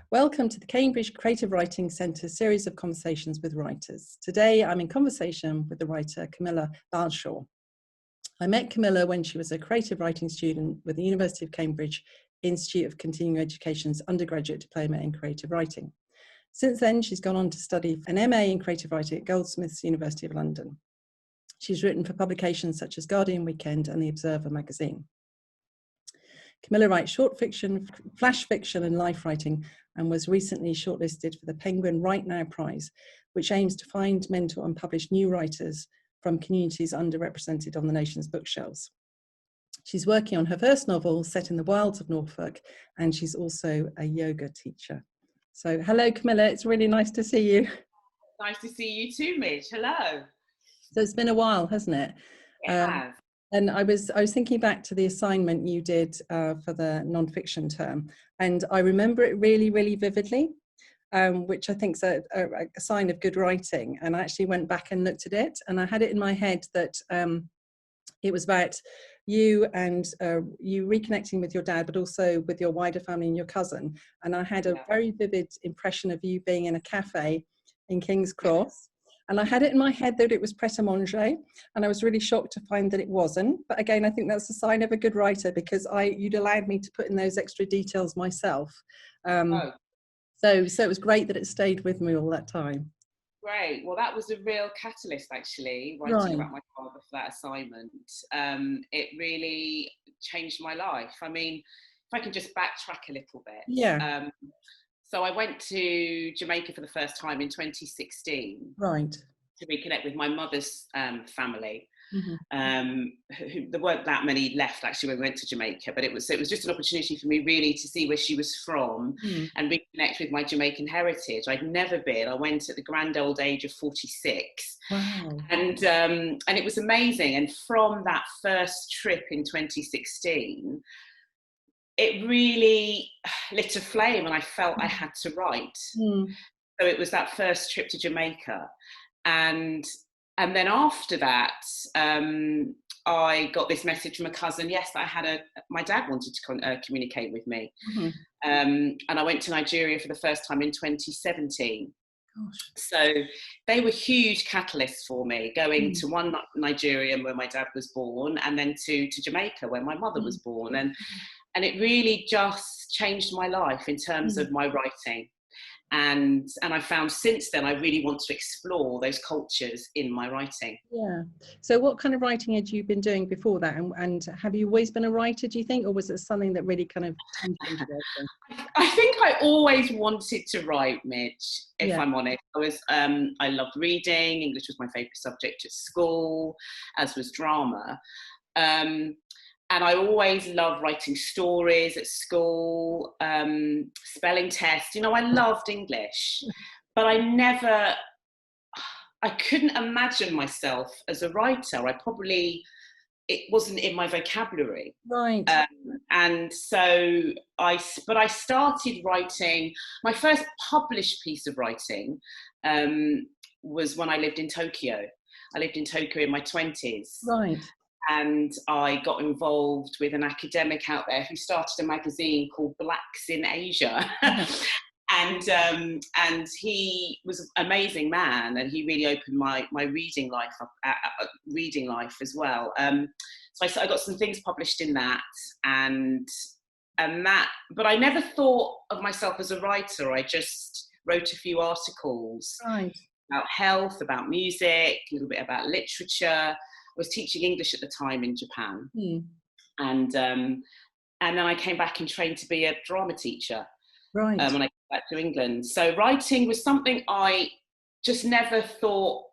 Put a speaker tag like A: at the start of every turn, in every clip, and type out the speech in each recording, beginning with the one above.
A: Welcome to the Cambridge Creative Writing Centre series of conversations with writers. Today I'm in conversation with the writer Camilla Balshaw. I met Camilla when she was a creative writing student with the University of Cambridge Institute of Continuing Education's undergraduate diploma in creative writing. Since then, she's gone on to study an MA in creative writing at Goldsmiths, University of London. She's written for publications such as Guardian Weekend and The Observer magazine. Camilla writes short fiction, flash fiction and life writing, and was recently shortlisted for the Penguin WriteNow prize, which aims to find, mentor and publish new writers from communities underrepresented on the nation's bookshelves. She's working on her first novel set in the wilds of Norfolk, and she's also a yoga teacher. So hello Camilla, it's really nice to see you.
B: Nice to see you too, Midge. Hello.
A: So it's been a while, hasn't it?
B: It has.
A: And I was thinking back to the assignment you did for the non-fiction term, and I remember it really, really vividly, which I think is a sign of good writing. And I actually went back and looked at it, and I had it in my head that it was about you and you reconnecting with your dad, but also with your wider family and your cousin. And I had a very vivid impression of you being in a cafe in King's Cross. And I had it in my head that it was pret-a-manger, and I was really shocked to find that it wasn't. But again, I think that's a sign of a good writer, because you'd allowed me to put in those extra details myself. So it was great that it stayed with me all that time.
B: Great. Well, that was a real catalyst, actually, writing about my father for that assignment. It really changed my life. I mean, if I can just backtrack a little bit.
A: Yeah.
B: So I went to Jamaica for the first time in 2016.
A: Right.
B: To reconnect with my mother's family.
A: Mm-hmm.
B: There weren't that many left actually when we went to Jamaica, but it was just an opportunity for me really to see where she was from and reconnect with my Jamaican heritage. I'd never been. I went at the grand old age of 46.
A: Wow.
B: And it was amazing. And from that first trip in 2016, it really lit a flame, and I felt I had to write. So it was that first trip to Jamaica. And then after that, I got this message from a cousin, yes, that my dad wanted to communicate with me. And I went to Nigeria for the first time in 2017. Gosh. So they were huge catalysts for me, going to one Nigeria where my dad was born, and then to Jamaica where my mother was born. And it really just changed my life in terms of my writing. And I found since then I really want to explore those cultures in my writing.
A: Yeah. So what kind of writing had you been doing before that? And have you always been a writer, do you think? Or was it something that really kind of turned into writing?
B: I think I always wanted to write, Midge, if I'm honest. I loved reading. English was my favourite subject at school, as was drama. And I always loved writing stories at school, spelling tests. You know, I loved English, but I couldn't imagine myself as a writer. It wasn't in my vocabulary.
A: Right.
B: And so I started writing. My first published piece of writing was when I lived in Tokyo. I lived in Tokyo in my 20s.
A: Right.
B: And I got involved with an academic out there who started a magazine called Blacks in Asia. And he was an amazing man, and he really opened my reading life up, reading life as well. So I got some things published in that, but I never thought of myself as a writer. I just wrote a few articles about health, about music, a little bit about literature. I was teaching English at the time in Japan, and then I came back and trained to be a drama teacher when I came back to England. So writing was something I just never thought.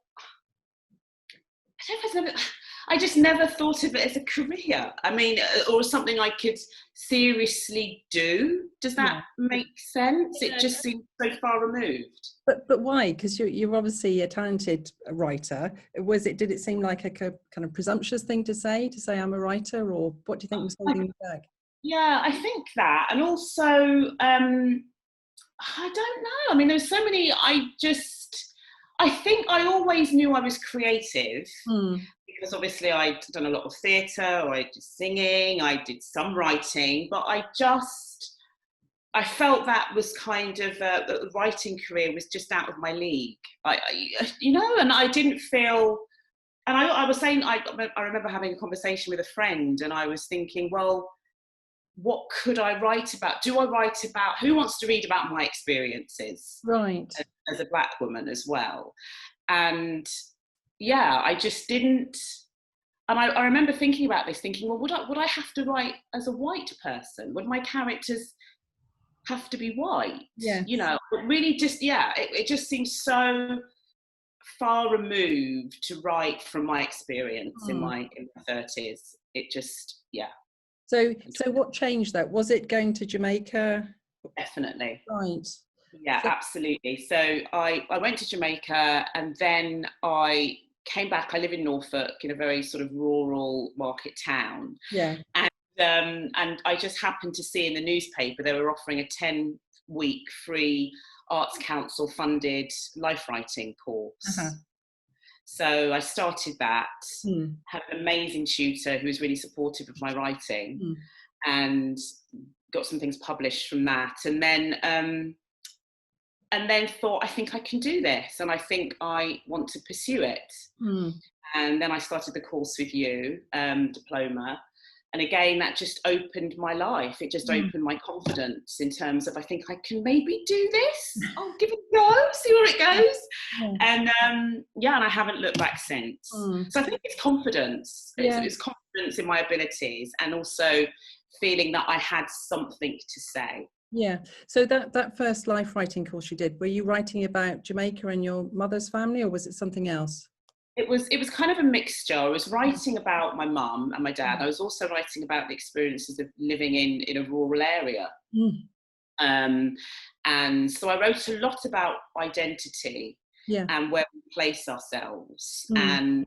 B: I just never thought of it as a career. I mean, or something I could seriously do. Does that make sense? It just seems so far removed.
A: But why? Because you're obviously a talented writer. Did it seem like a kind of presumptuous thing to say I'm a writer, or what do you think was holding you back?
B: Yeah, I think that, and also I don't know. I mean, there's so many. I think I always knew I was creative. Because obviously I'd done a lot of theatre, or I did singing, I did some writing, but I just I felt that was kind of that the writing career was just out of my league. And I didn't feel. And I was saying, I remember having a conversation with a friend, and I was thinking, well, what could I write about? Do I write about, who wants to read about my experiences?
A: Right.
B: As a Black woman as well. And yeah, I just didn't. And I remember thinking about this, thinking, well, would I have to write as a white person? Would my characters have to be white?
A: Yes.
B: But really just, it just seems so far removed to write from my experience in my 30s. It just,
A: So what changed that? Was it going to Jamaica?
B: Definitely.
A: Right.
B: Yeah, absolutely. So I went to Jamaica, and then I came back. I live in Norfolk, in a very sort of rural market town.
A: Yeah.
B: And I just happened to see in the newspaper they were offering a 10-week free Arts Council funded life writing course. So I started that, had an amazing tutor who was really supportive of my writing, and got some things published from that. And then thought, I think I can do this, and I think I want to pursue it. And then I started the course with you, diploma. And again, that just opened my life. It just opened my confidence in terms of, I think I can maybe do this. I'll give it a go, see where it goes. And and I haven't looked back since. So I think it's confidence. It's confidence in my abilities, and also feeling that I had something to say.
A: Yeah. So that first life writing course you did, were you writing about Jamaica and your mother's family, or was it something else?
B: It was kind of a mixture. I was writing about my mum and my dad. I was also writing about the experiences of living in a rural area. And so I wrote a lot about identity and where we place ourselves, and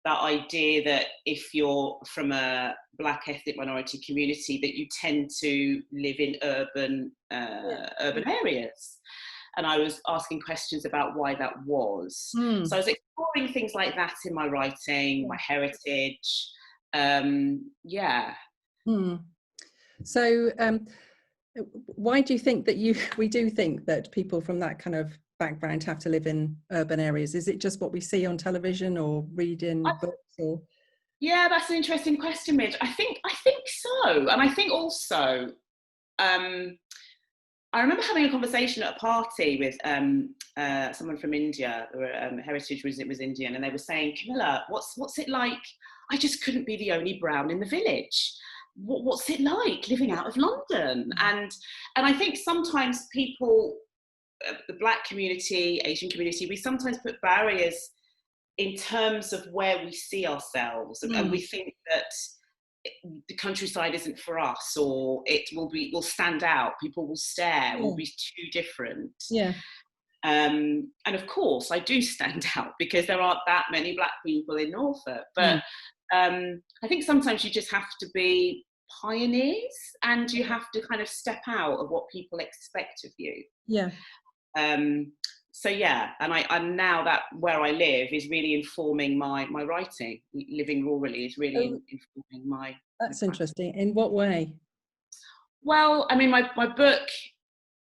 B: that idea that if you're from a Black ethnic minority community, that you tend to live in urban areas. And I was asking questions about why that was. So I was exploring things like that in my writing, my heritage.
A: So why do you think that we do think that people from that kind of background have to live in urban areas? Is it just what we see on television or read in books? Or?
B: Yeah, that's an interesting question, Midge. I think so. And I think also, I remember having a conversation at a party with someone from India. Heritage was Indian, and they were saying, Camilla, what's it like? I just couldn't be the only brown in the village. What's it like living out of London? And I think sometimes people, the Black community, Asian community, we sometimes put barriers in terms of where we see ourselves, and we think that the countryside isn't for us, or will stand out, people will stare, will be too different. And of course I do stand out because there aren't that many Black people in Norfolk, but I think sometimes you just have to be pioneers, and you have to kind of step out of what people expect of you. So and I'm now that where I live is really informing my writing. Living rurally is really informing my.
A: That's interesting. In what way?
B: Well, I mean, my book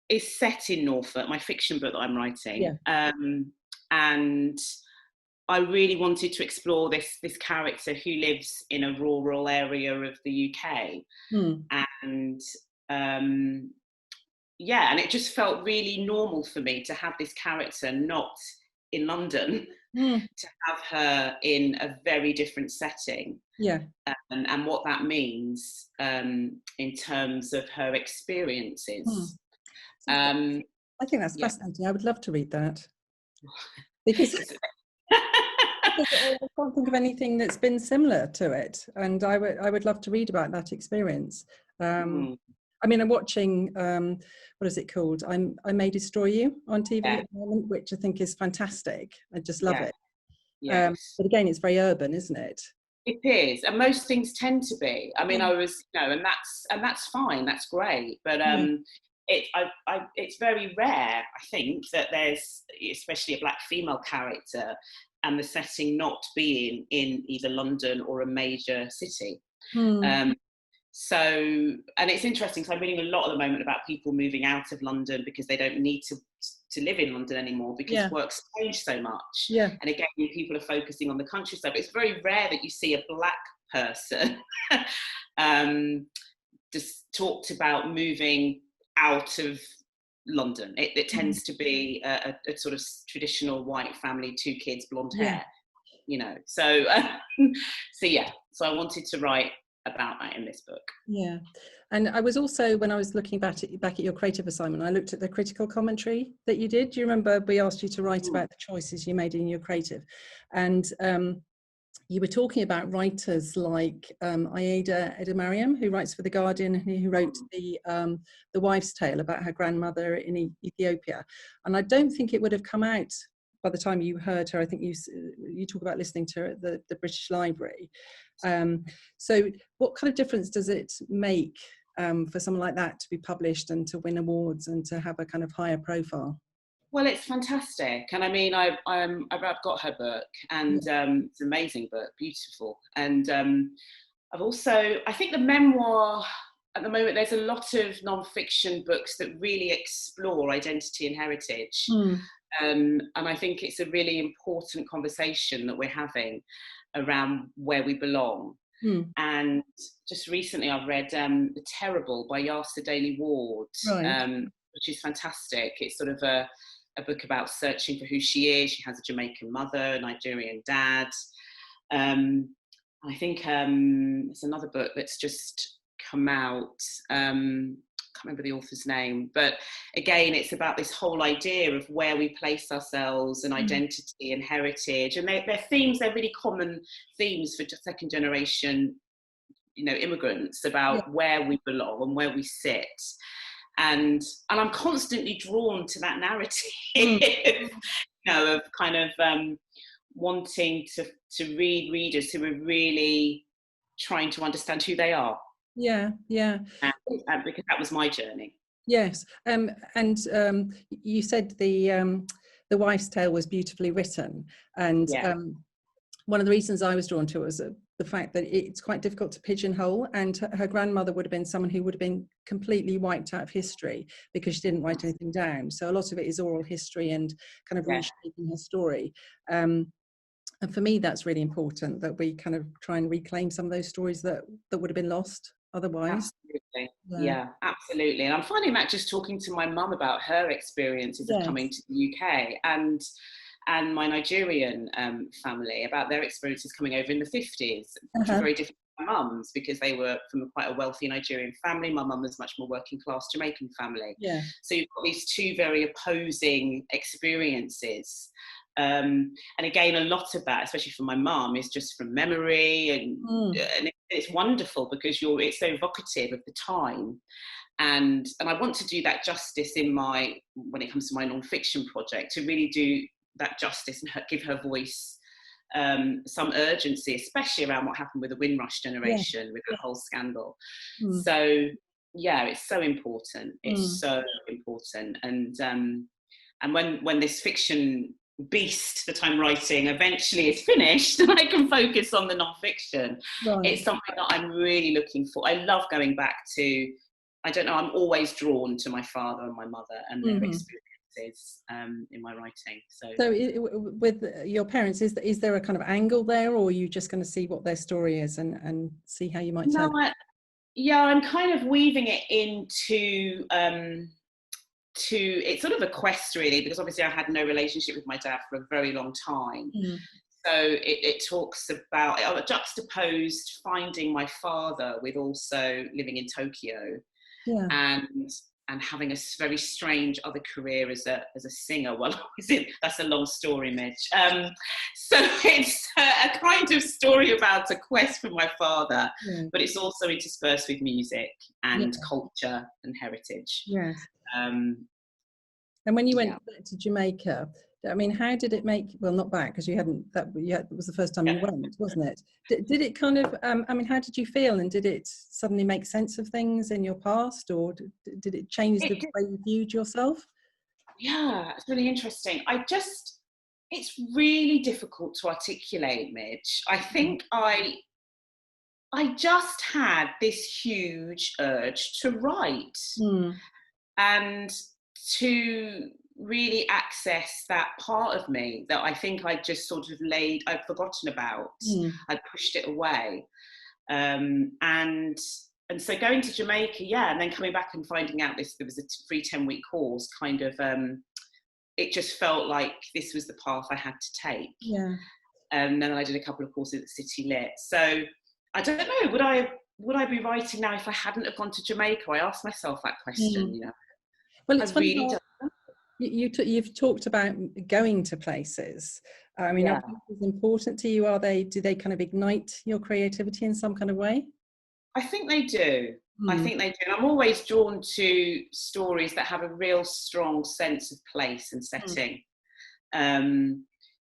B: is set in Norfolk, my fiction book that I'm writing, and I really wanted to explore this character who lives in a rural area of the UK, and and it just felt really normal for me to have this character not in London, to have her in a very different setting, and what that means in terms of her experiences.
A: I think that's fascinating. I would love to read that, because I can't think of anything that's been similar to it, and I would love to read about that experience. I mean, I'm watching, what is it called? I May Destroy You on TV at the moment, which I think is fantastic. I just love it. But again, it's very urban, isn't it?
B: It is, and most things tend to be. I mean, I was, and that's fine, that's great. But it's very rare, I think, that there's, especially a Black female character, and the setting not being in either London or a major city. So, and it's interesting, so I'm reading a lot at the moment about people moving out of London because they don't need to live in London anymore because work's changed so much.
A: Yeah.
B: And again, people are focusing on the countryside, but it's very rare that you see a black person just talked about moving out of London. It tends to be a sort of traditional white family, 2 kids, blonde hair, you know. So, so I wanted to write about that in this book.
A: Yeah, and I was also, when I was looking back at your creative assignment, I looked at the critical commentary that you did. Do you remember we asked you to write about the choices you made in your creative, and you were talking about writers like Aida Edemariam, who writes for The Guardian, and who wrote the Wives' Tale about her grandmother in Ethiopia. And I don't think it would have come out by the time you heard her. I think you talk about listening to her at the British Library. So what kind of difference does it make for someone like that to be published and to win awards and to have a kind of higher profile?
B: Well, it's fantastic, and I mean, I've got her book, and it's an amazing book, beautiful, and I think the memoir at the moment. There's a lot of non-fiction books that really explore identity and heritage, and I think it's a really important conversation that we're having around where we belong. And just recently, I've read "The Terrible" by Yasa Daly Ward, which is fantastic. It's sort of a book about searching for who she is. She has a Jamaican mother, a Nigerian dad. I think there's another book that's just come out. I can't remember the author's name, but again, it's about this whole idea of where we place ourselves and identity and heritage. And they're themes, they're really common themes for second generation, immigrants, about where we belong and where we sit. And I'm constantly drawn to that narrative, of kind of wanting to read readers who are really trying to understand who they are.
A: Yeah.
B: And because that was my journey.
A: Yes, and you said the Wife's Tale was beautifully written, and one of the reasons I was drawn to it was the fact that it's quite difficult to pigeonhole, and her grandmother would have been someone who would have been completely wiped out of history because she didn't write anything down. So a lot of it is oral history and kind of reshaping her story. And for me, that's really important, that we kind of try and reclaim some of those stories that would have been lost otherwise.
B: Absolutely. Yeah, absolutely. And I'm finding that just talking to my mum about her experiences of coming to the UK, and my Nigerian family, about their experiences coming over in the 50s, which were very different from my mum's, because they were from quite a wealthy Nigerian family. My mum was much more working class Jamaican family. Yeah. So you've got these two very opposing experiences. And again, a lot of that, especially for my mum, is just from memory, and it's wonderful because it's so evocative of the time. And I want to do that justice when it comes to my non-fiction project, to really do that justice and give her voice some urgency, especially around what happened with the Windrush generation, with the whole scandal. So it's so important. It's so important. And when this fiction beast that I'm writing eventually is finished and I can focus on the non-fiction, it's something that I'm really looking for. I love going back to, I'm always drawn to my father and my mother and their experiences in my writing. So
A: with your parents, is there a kind of angle there, or are you just going to see what their story is and see how you might tell it?
B: I'm kind of weaving it into it's sort of a quest, really, because obviously I had no relationship with my dad for a very long time. So it talks about, I juxtaposed finding my father with also living in Tokyo, and having a very strange other career as a singer. Well, that's a long story, Midge. So it's a kind of story about a quest for my father, but it's also interspersed with music and culture and heritage.
A: Yes. And when you went back to Jamaica, I mean, how did it make? Well, not back, because it was the first time you went, wasn't it? Did it kind of? I mean, how did you feel? And did it suddenly make sense of things in your past, or did it change the way you viewed yourself?
B: Yeah, it's really interesting. It's really difficult to articulate, Midge. I think I just had this huge urge to write and to really access that part of me that I think I'd just sort of I'd forgotten about. I'd pushed it away. And so going to Jamaica, and then coming back and finding out there was a free 10-week course, kind of, it just felt like this was the path I had to take. And then I did a couple of courses at City Lit. So I don't know, would I be writing now if I hadn't have gone to Jamaica? I asked myself that question, you know.
A: Well, it's funny, you've talked about going to places. I mean, are places important to you? Do they kind of ignite your creativity in some kind of way?
B: I think they do. I think they do. I'm always drawn to stories that have a real strong sense of place and setting.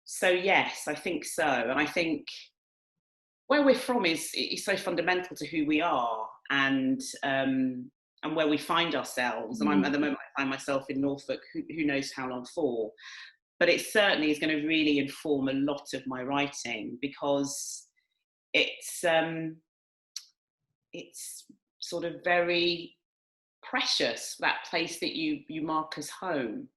B: So yes, I think so. And I think where we're from is so fundamental to who we are and where we find ourselves. And at the moment I find myself in Norfolk, who knows how long for. But it certainly is going to really inform a lot of my writing, because it's sort of very precious, that place that you mark as home.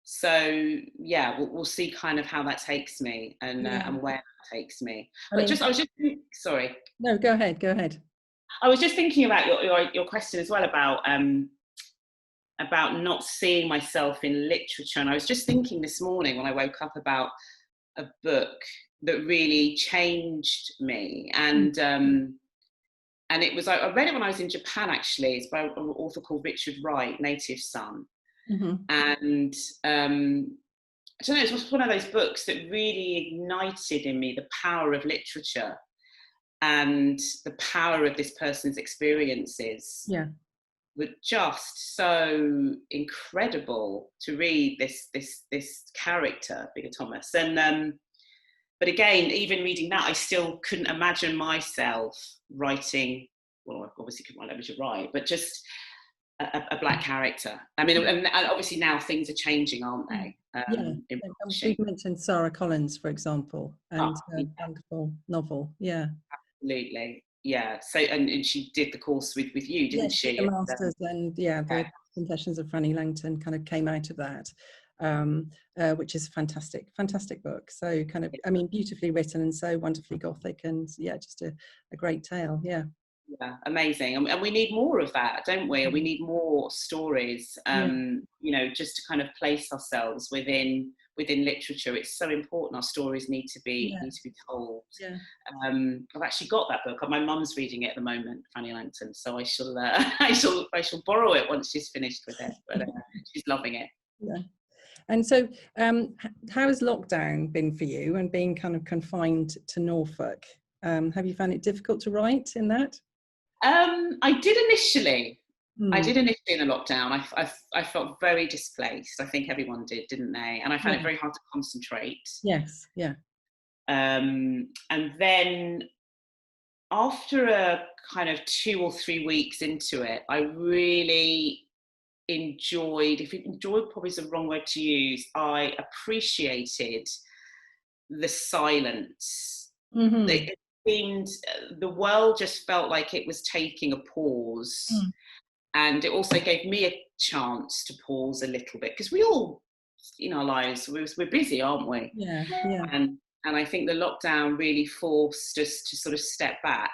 B: So we'll see kind of how that takes me and where that takes me. But sorry.
A: No, go ahead.
B: I was just thinking about your question as well about not seeing myself in literature, and I was just thinking this morning when I woke up about a book that really changed me, and it was, I read it when I was in Japan actually. It's by an author called Wright, Native Son. And I don't know, it was one of those books that really ignited in me the power of literature and the power of this person's experiences. Were just so incredible to read, this character, Bigger Thomas. And but again, even reading that, I still couldn't imagine myself writing, well, I obviously couldn't write to write, but just a black character. I mean, and obviously now things are changing, aren't they?
A: We've mentioned Sarah Collins, for example, and her wonderful novel.
B: Absolutely. So and she did the course with you, didn't she?
A: The masters, and the Confessions of Franny Langton kind of came out of that, which is a fantastic book. So kind of, I mean, beautifully written and so wonderfully gothic, and just a great tale.
B: Amazing. And we need more of that, don't we? We need more stories, you know, just to kind of place ourselves within literature. It's so important. Our stories need to be told. I've actually got that book. My mum's reading it at the moment, Franny Langton, so I shall I shall borrow it once she's finished with it, but she's loving it.
A: And so how has lockdown been for you, and being kind of confined to Norfolk? Have you found it difficult to write in that?
B: I did initially. I did initially in the lockdown. I felt very displaced. I think everyone did, didn't they? And I found it very hard to concentrate. And then after a kind of 2 or 3 weeks into it, I really enjoyed, enjoyed probably is the wrong word to use, I appreciated the silence. It seemed, the world just felt like it was taking a pause. And it also gave me a chance to pause a little bit, because we all, in our lives, we're busy, aren't we? And I think the lockdown really forced us to sort of step back.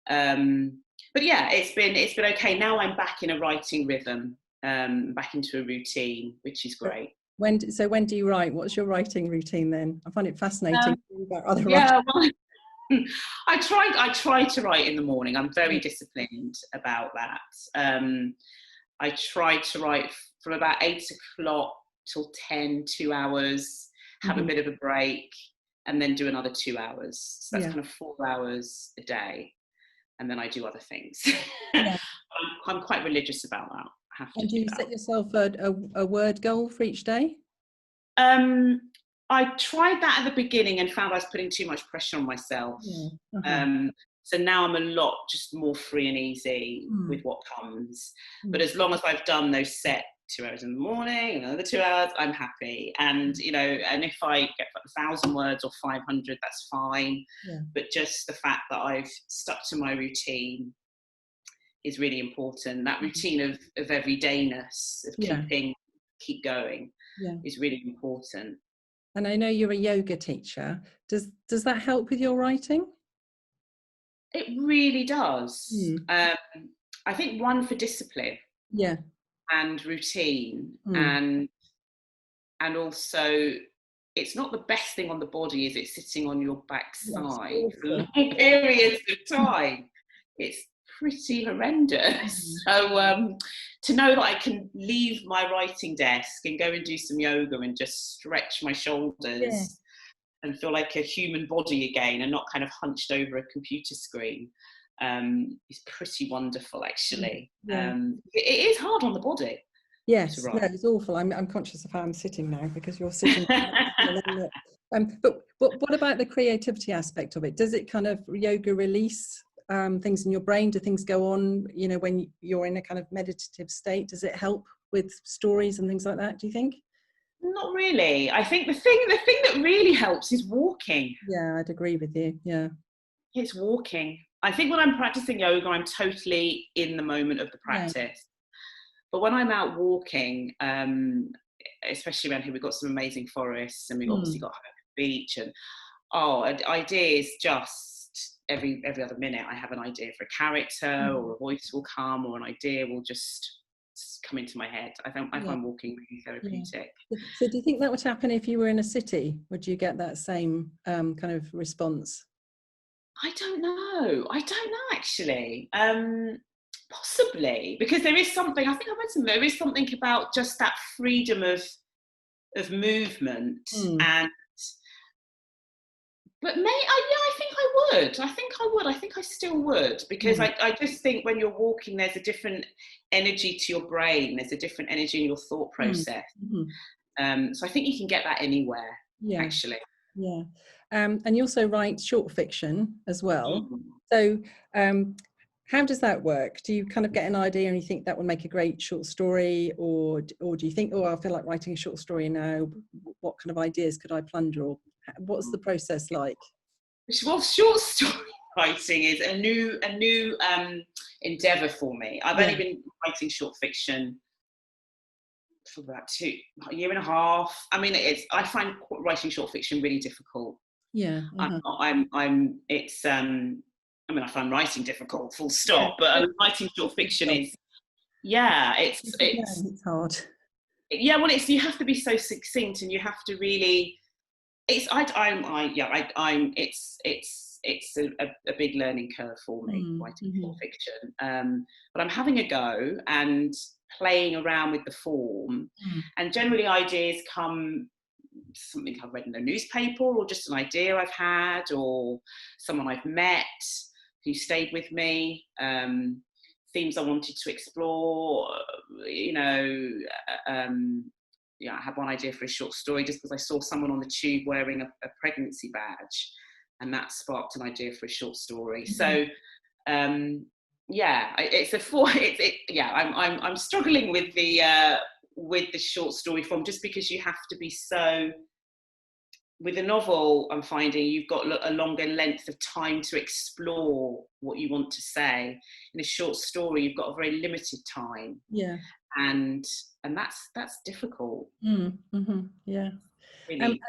B: But it's been okay. Now I'm back in a writing rhythm, back into a routine, which is great. When
A: do you write? What's your writing routine then? I find it fascinating about other writers.
B: Well, I try to write in the morning. I'm very disciplined about that. I try to write from about 8 o'clock till 10, 2 hours, have a bit of a break, and then do another 2 hours. So that's kind of 4 hours a day. And then I do other things. I'm quite religious about that. I have to.
A: And do you set yourself a word goal for each day?
B: I tried that at the beginning and found I was putting too much pressure on myself. So now I'm a lot just more free and easy with what comes. But as long as I've done those set 2 hours in the morning, another 2 hours, I'm happy. And, you know, and if I get 1,000 words or 500, that's fine.
A: Yeah.
B: But just the fact that I've stuck to my routine is really important. That routine of everydayness, of keep going, is really important.
A: And I know you're a yoga teacher. Does that help with your writing?
B: It really does. I think one for discipline.
A: Yeah.
B: And routine, and also it's not the best thing on the body, is it, sitting on your backside for long periods of time. It's pretty horrendous. So to know that I can leave my writing desk and go and do some yoga and just stretch my shoulders and feel like a human body again and not kind of hunched over a computer screen is pretty wonderful, actually. It is hard on the body.
A: Yes, no, it's awful. I'm conscious of how I'm sitting now because you're sitting. But what about the creativity aspect of it? Does it kind of yoga release things in your brain? Do things go on, you know, when you're in a kind of meditative state? Does it help with stories and things like that, do you think?
B: Not really. I think the thing that really helps is walking.
A: Yeah, I'd agree with you. Yeah. It's
B: walking. I think when I'm practicing yoga, I'm totally in the moment of the practice. Yeah. But when I'm out walking, especially around here, we've got some amazing forests, and we've obviously got a beach, and ideas just every other minute. I have an idea for a character, or a voice will come, or an idea will just come into my head. I find walking really therapeutic.
A: Yeah. So do you think that would happen if you were in a city? Would you get that same kind of response?
B: I don't know actually. Possibly, because there is something, I think I mentioned, there is something about just that freedom of movement, and but I think I still would, because I just think when you're walking, there's a different energy to your brain, there's a different energy in your thought process. So I think you can get that anywhere, actually.
A: Yeah. And you also write short fiction as well. So how does that work? Do you kind of get an idea and you think that would make a great short story, or do you think, oh, I feel like writing a short story now, what kind of ideas could I plunder, or what's the process like?
B: Well, short story writing is a new endeavour for me. I've only been writing short fiction for about a year and a half. I mean, I find writing short fiction really difficult. I find writing difficult, full stop. But writing short fiction is, it's
A: hard.
B: Yeah, well, you have to be so succinct, and you have to really. It's a big learning curve for me, writing short fiction. But I'm having a go and playing around with the form, and generally ideas come something I've read in a newspaper, or just an idea I've had, or someone I've met who stayed with me, themes I wanted to explore, I had one idea for a short story just because I saw someone on the tube wearing a pregnancy badge, and that sparked an idea for a short story. So I'm struggling with the short story form, just because you have to be so. With a novel, I'm finding you've got a longer length of time to explore what you want to say. In a short story, you've got a very limited time.
A: Yeah.
B: And that's difficult.
A: Yeah.
B: Really.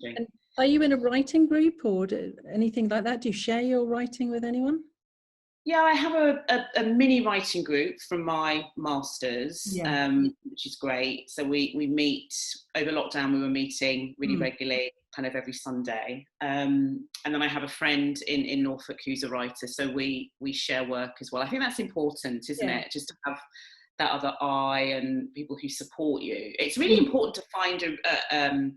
A: And are you in a writing group or anything like that? Do you share your writing with anyone?
B: Yeah, I have a mini writing group from my masters, which is great. So we meet over lockdown. We were meeting really regularly, kind of every Sunday. And then I have a friend in Norfolk who's a writer, so we share work as well. I think that's important, isn't it? Just to have that other eye and people who support you. It's really important to find a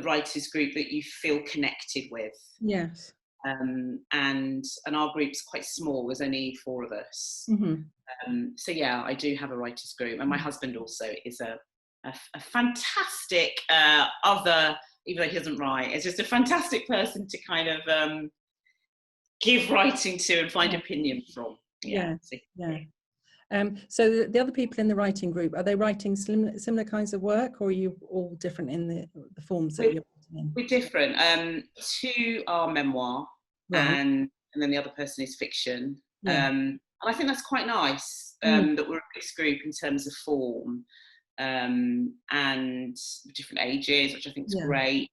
B: writers group that you feel connected with.
A: Yes.
B: And our group's quite small. There's only 4 of us. So yeah, I do have a writers group, and my husband also is a fantastic other, even though he doesn't write. It's just a fantastic person to kind of give writing to and find opinion from.
A: So the other people in the writing group, are they writing similar kinds of work, or are you all different in the forms that you're writing in?
B: We're different. Two are memoir,
A: Right.
B: and then the other person is fiction.
A: Yeah.
B: And I think that's quite nice,
A: Mm.
B: that we're a mixed group in terms of form, and different ages, which I think is
A: Yeah.
B: great.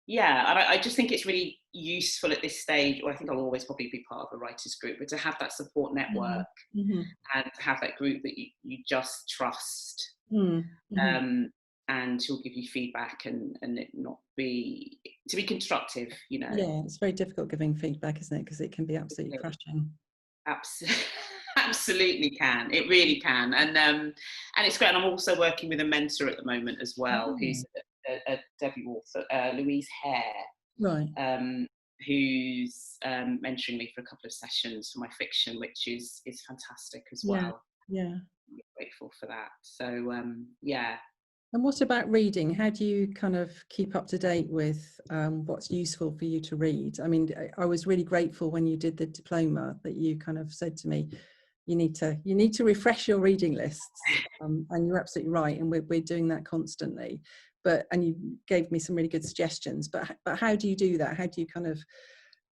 B: Yeah, and I just think it's really useful at this stage, or I think I'll always probably be part of a writers group, but to have that support network
A: Mm-hmm.
B: and to have that group that you just trust,
A: Mm-hmm.
B: and who'll give you feedback and it not be, to be constructive, you know.
A: Yeah, it's very difficult giving feedback, isn't it? Because it can be absolutely crushing.
B: Absolutely can. It really can. And it's great. And I'm also working with a mentor at the moment as well, who's a debut author, Louise Hare,
A: Right.
B: who's mentoring me for a couple of sessions for my fiction, which is fantastic as well.
A: Yeah.
B: I'm grateful for that. So yeah.
A: And what about reading? How do you kind of keep up to date with what's useful for you to read? I mean, I was really grateful when you did the diploma that you kind of said to me, you need to refresh your reading lists, and you're absolutely right, and we're doing that constantly. And you gave me some really good suggestions. But how do you do that? How do you kind of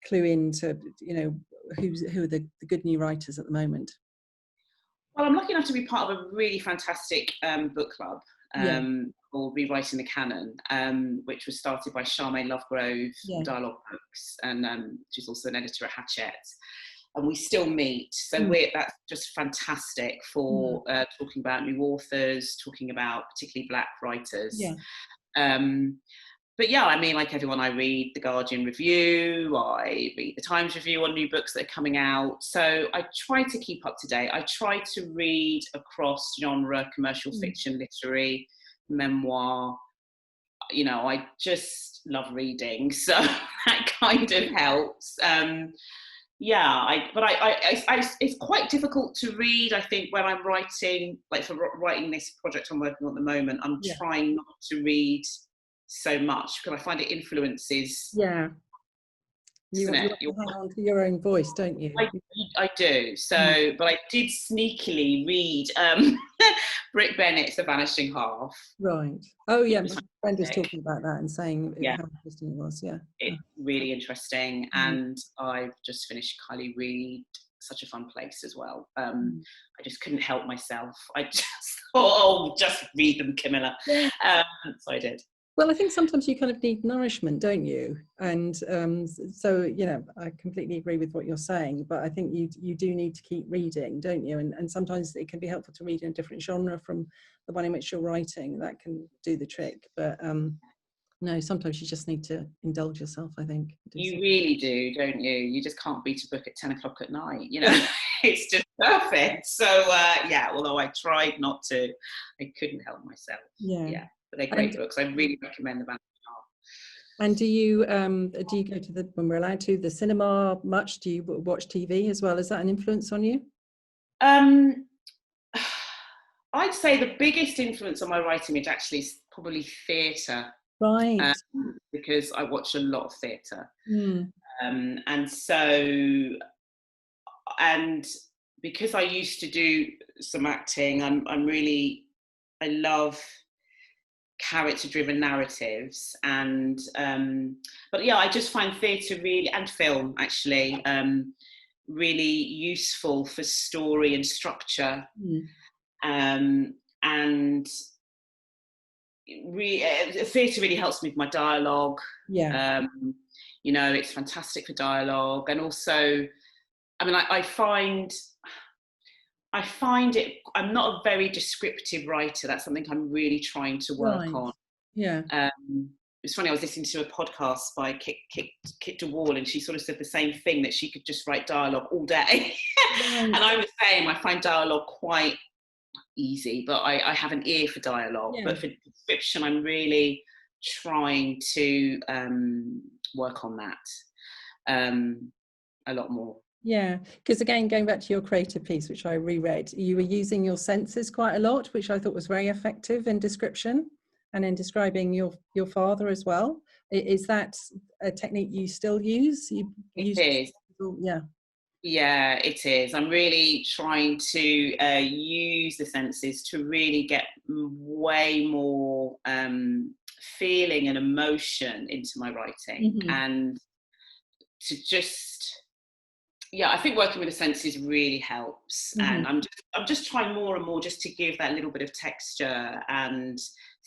A: clue into, you know, who are the good new writers at the moment?
B: Well, I'm lucky enough to be part of a really fantastic book club called Rewriting the Canon, which was started by Charmaine Lovegrove, Dialogue Books, and she's also an editor at Hachette. And we still meet, so that's just fantastic for talking about new authors, talking about particularly Black writers. But yeah, I mean, like everyone, I read the Guardian review, I read the Times review on new books that are coming out. So I try to keep up to date. I try to read across genre, commercial fiction, literary, memoir. You know, I just love reading, so that kind of helps. It's quite difficult to read, I think, when I'm writing, like for writing this project I'm working on at the moment, I'm trying not to read so much because I find it influences.
A: Yeah. You hang on to your own voice, don't you?
B: I do. So, but I did sneakily read Britt Bennett's The Vanishing Half.
A: Right. Oh, yeah. My friend was talking about that and saying how interesting it was. Yeah.
B: It's really interesting. And I've just finished Kylie Reid, Such a Fun Place as well. I just couldn't help myself. I just thought, just read them, Camilla.
A: Yeah.
B: So I did.
A: Well, I think sometimes you kind of need nourishment, don't you? And so, you know, I completely agree with what you're saying, but I think you do need to keep reading, don't you? And sometimes it can be helpful to read in a different genre from the one in which you're writing. That can do the trick. But no, sometimes you just need to indulge yourself, I think.
B: You really do, don't you? You just can't beat a book at 10 o'clock at night, you know? It's just perfect. So, although I tried not to, I couldn't help myself. Yeah. But they're great books. I really recommend The Vanishing Half.
A: And do you go to when we're allowed to, the cinema much? Do you watch TV as well? Is that an influence on you?
B: I'd say the biggest influence on my writing is actually probably theatre.
A: Right.
B: Because I watch a lot of theatre. And because I used to do some acting, I love character-driven narratives, and but yeah, I just find theatre really, and film actually, really useful for story and structure, and theatre really helps me with my dialogue. You know, it's fantastic for dialogue, and also, I mean, I find it, I'm not a very descriptive writer. That's something I'm really trying to work on. It's funny, I was listening to a podcast by Kit DeWall, and she sort of said the same thing, that she could just write dialogue all day. And I'm the same. I find dialogue quite easy, but I have an ear for dialogue. But for description, I'm really trying to work on that a lot more. Yeah,
A: because again, going back to your creative piece, which I reread, you were using your senses quite a lot, which I thought was very effective in description and in describing your father as well. Is that a technique you still use?
B: It is.
A: Yeah.
B: Yeah, it is. I'm really trying to use the senses to really get way more feeling and emotion into my writing, and to just, yeah, I think working with the senses really helps. And I'm just trying more and more just to give that little bit of texture and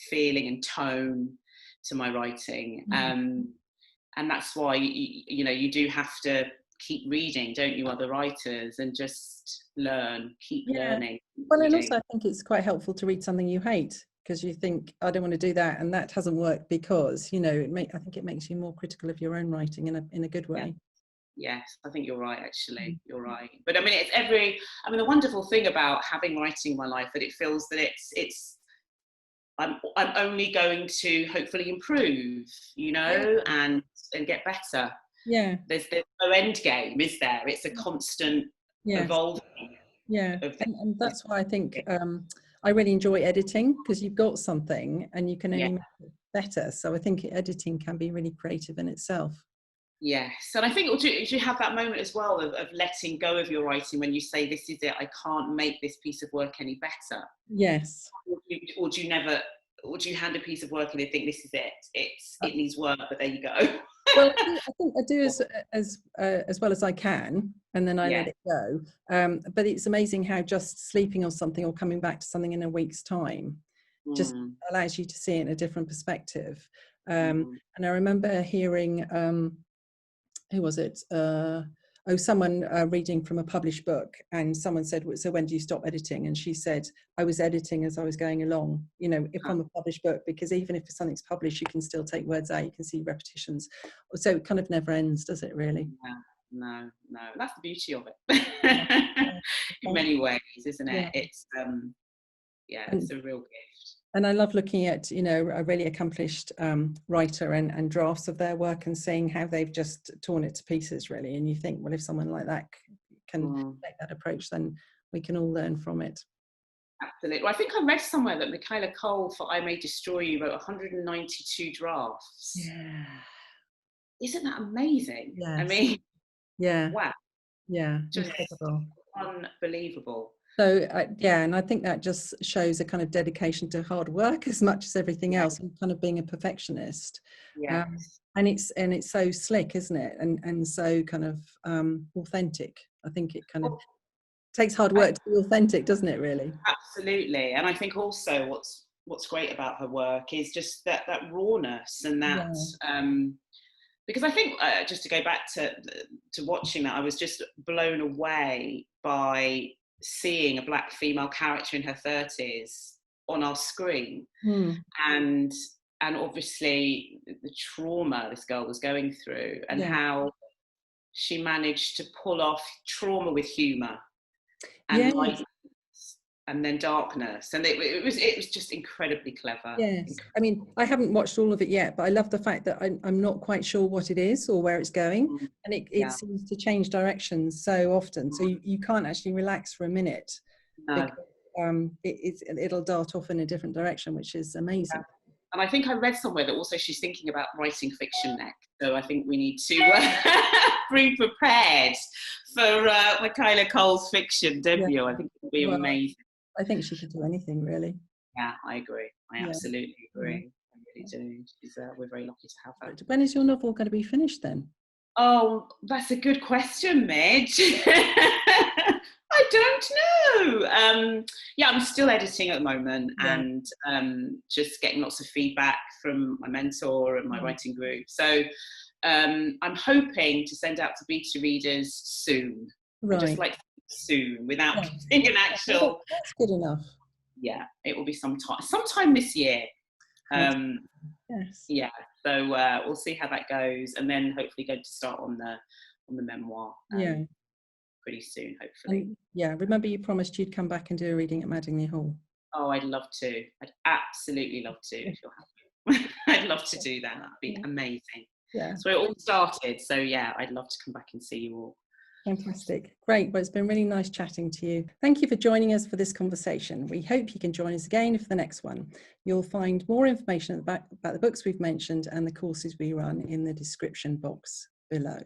B: feeling and tone to my writing. And that's why, you know, you do have to keep reading, don't you, other writers, and just keep learning.
A: Well, and also I think it's quite helpful to read something you hate, because you think, I don't want to do that, and that hasn't worked, because, you know, I think it makes you more critical of your own writing in a good way.
B: Yes, I think you're right, actually. You're right. But I mean, the wonderful thing about having writing in my life, that it feels that I'm only going to hopefully improve, you know, and get better.
A: Yeah.
B: There's no end game, is there? It's a constant evolving.
A: Yeah. And that's why I think I really enjoy editing, because you've got something and you can only make it better. So I think editing can be really creative in itself.
B: Yes, and I think do you have that moment as well of letting go of your writing when you say, this is it, I can't make this piece of work any better?
A: Yes.
B: Or do you hand a piece of work and they think, this is it, it needs work, but there you go?
A: Well, I think I do as well as I can, and then I let it go. But it's amazing how just sleeping on something or coming back to something in a week's time just allows you to see it in a different perspective. And I remember hearing, who was it? Someone reading from a published book, and someone said, so when do you stop editing? And she said, I was editing as I was going along, you know, from a published book, because even if something's published, you can still take words out, you can see repetitions. So it kind of never ends, does it really?
B: No, that's the beauty of it. In many ways, isn't it? It's it's a real gift.
A: And I love looking at, you know, a really accomplished writer and drafts of their work, and seeing how they've just torn it to pieces, really. And you think, well, if someone like that can take that approach, then we can all learn from it.
B: Absolutely. Well, I think I read somewhere that Michaela Cole for I May Destroy You wrote 192 drafts.
A: Yeah.
B: Isn't that amazing?
A: Yes.
B: I mean, wow.
A: Yeah,
B: just
A: incredible.
B: Unbelievable.
A: So and I think that just shows a kind of dedication to hard work as much as everything else, and kind of being a perfectionist. And it's so slick, isn't it? And so kind of authentic. I think it kind of takes hard work to be authentic, doesn't it, really?
B: Absolutely. And I think also what's great about her work is just that rawness, and that because I think just to go back to watching that, I was just blown away by seeing a Black female character in her 30s on our screen, and obviously the trauma this girl was going through, and how she managed to pull off trauma with humour and light, and then darkness, and it was just incredibly clever.
A: I mean, I haven't watched all of it yet, but I love the fact that I'm not quite sure what it is or where it's going, and it seems to change directions so often, so you can't actually relax for a minute. Because, it'll dart off in a different direction, which is amazing.
B: And I think I read somewhere that also she's thinking about writing fiction next, so I think we need to be prepared for Michaela Cole's fiction debut. I think it would be amazing.
A: I think she could do anything, really.
B: Yeah, I agree. I absolutely agree. I really do. We're very lucky to have her.
A: When is your novel going to be finished then?
B: Oh, that's a good question, Midge. I don't know. I'm still editing at the moment, and just getting lots of feedback from my mentor and my writing group. So I'm hoping to send out to beta readers soon. Just like soon, without being an actual.
A: That's good enough.
B: Yeah, it will be sometime this year. So we'll see how that goes, and then hopefully going to start on the memoir. Pretty soon, hopefully.
A: Remember you promised you'd come back and do a reading at Madingley Hall.
B: Oh, I'd love to. I'd absolutely love to, if you're happy. I'd love to do that. That'd be amazing. So it all started, so I'd love to come back and see you all.
A: Fantastic. Great. Well, it's been really nice chatting to you. Thank you for joining us for this conversation. We hope you can join us again for the next one. You'll find more information about the books we've mentioned and the courses we run in the description box below.